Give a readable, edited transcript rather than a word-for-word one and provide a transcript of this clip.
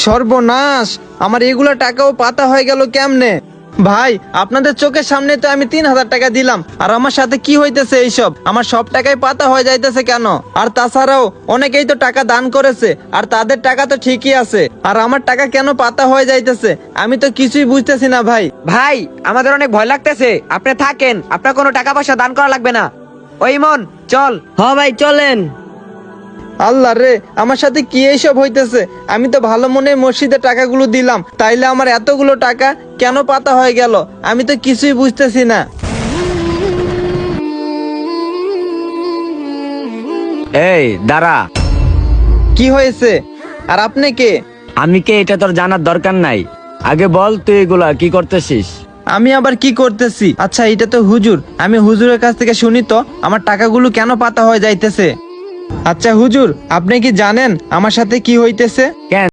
সর্বনাশ, আমার এগুলা টাকাও পাতা হয়ে গেল কেমনে? ভাই, আপনাদের চোখের সামনে তো আমি 3,000 টাকা দিলাম, আর আমার সাথে কি হইতেছে এইসব? আমার সব টাকাই পাতা হয়ে যাইতেছে কেন? আর তাছাড়াও অনেকেই তো টাকা দান করেছে, আর তাদের টাকা তো ঠিকই আছে, আর আমার টাকা কেন পাতা হয়ে যাইতেছে? আমি তো কিছুই বুঝতেছি না ভাই। ভাই, আমাদের অনেক ভয় লাগতেছে, আপনি থাকেন, আপনার কোনো টাকা পয়সা দান করা লাগবে না। ওই মন, চল। হ্যাঁ ভাই চলেন। আল্লাহ রে, আমার সাথে কি এইসব হইতেছে? আমি তো ভালো মনে মসজিদে টাকাগুলো দিলাম, তাইলে আমার এতগুলো টাকা কেন পাতা হয়ে গেল? আমি তো কিছুই বুঝতেছি না। এই দাঁড়া। কি হয়েছে? আর আপনি কে? আমি কে এটা তোর জানার দরকার নাই, আগে বল তুই এগুলা কি করতেছিস? আমি আবার কি করতেছি? আচ্ছা, এটা তো হুজুর, আমি হুজুরের কাছ থেকে শুনি তো আমার টাকাগুলো কেন পাতা হয়ে যাইতেছে। আচ্ছা হুজুর, আপনি কি জানেন আমার সাথে কি হইতেছে? কেন,